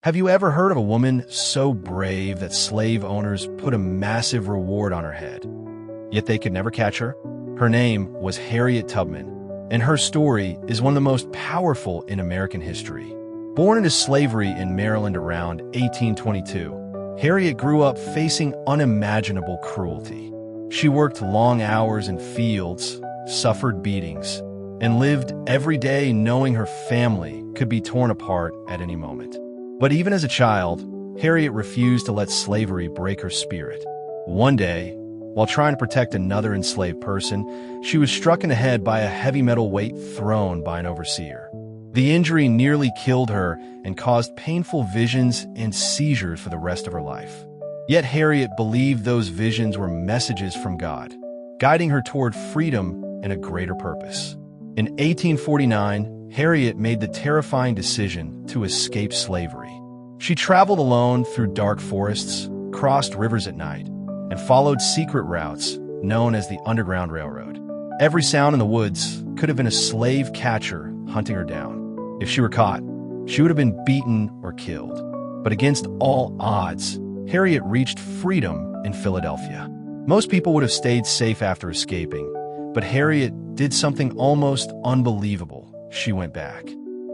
Have you ever heard of a woman so brave that slave owners put a massive reward on her head, yet they could never catch her? Her name was Harriet Tubman, and her story is one of the most powerful in American history. Born into slavery in Maryland around 1822, Harriet grew up facing unimaginable cruelty. She worked long hours in fields, suffered beatings, and lived every day knowing her family could be torn apart at any moment. But even as a child, Harriet refused to let slavery break her spirit. One day, while trying to protect another enslaved person, she was struck in the head by a heavy metal weight thrown by an overseer. The injury nearly killed her and caused painful visions and seizures for the rest of her life. Yet Harriet believed those visions were messages from God, guiding her toward freedom and a greater purpose. In 1849, Harriet made the terrifying decision to escape slavery. She traveled alone through dark forests, crossed rivers at night, and followed secret routes known as the Underground Railroad. Every sound in the woods could have been a slave catcher hunting her down. If she were caught, she would have been beaten or killed. But against all odds, Harriet reached freedom in Philadelphia. Most people would have stayed safe after escaping, but Harriet did something almost unbelievable. She went back.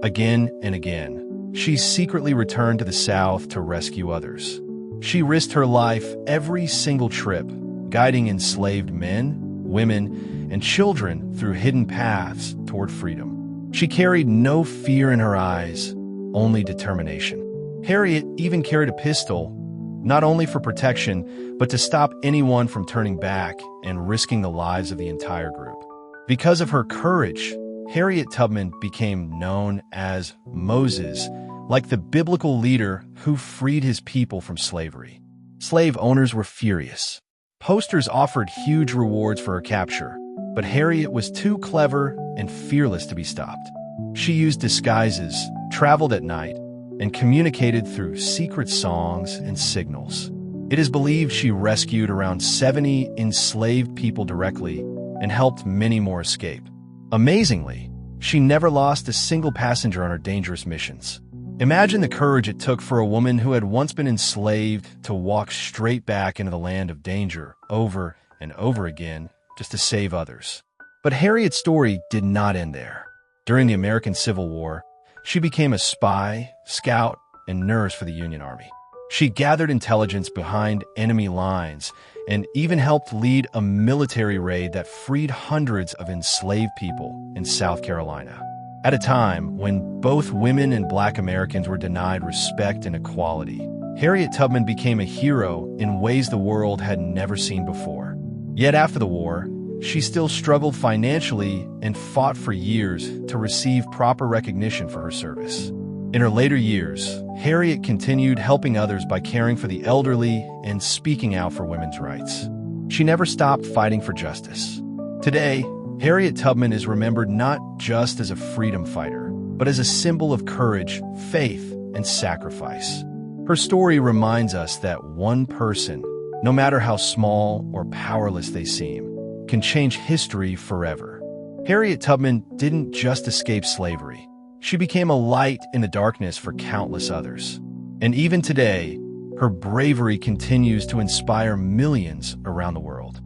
Again and again, she secretly returned to the South to rescue others. She risked her life every single trip, guiding enslaved men, women, and children through hidden paths toward freedom. She carried no fear in her eyes, only determination. Harriet even carried a pistol, not only for protection, but to stop anyone from turning back and risking the lives of the entire group. Because of her courage, Harriet Tubman became known as Moses, like the biblical leader who freed his people from slavery. Slave owners were furious. Posters offered huge rewards for her capture, but Harriet was too clever and fearless to be stopped. She used disguises, traveled at night, and communicated through secret songs and signals. It is believed she rescued around 70 enslaved people directly and helped many more escape. Amazingly, she never lost a single passenger on her dangerous missions. Imagine the courage it took for a woman who had once been enslaved to walk straight back into the land of danger over and over again just to save others. But Harriet's story did not end there. During the American Civil War, she became a spy, scout, and nurse for the Union Army. She gathered intelligence behind enemy lines and even helped lead a military raid that freed hundreds of enslaved people in South Carolina. At a time when both women and Black Americans were denied respect and equality, Harriet Tubman became a hero in ways the world had never seen before. Yet after the war, she still struggled financially and fought for years to receive proper recognition for her service. In her later years, Harriet continued helping others by caring for the elderly and speaking out for women's rights. She never stopped fighting for justice. Today, Harriet Tubman is remembered not just as a freedom fighter, but as a symbol of courage, faith, and sacrifice. Her story reminds us that one person, no matter how small or powerless they seem, can change history forever. Harriet Tubman didn't just escape slavery. She became a light in the darkness for countless others. And even today, her bravery continues to inspire millions around the world.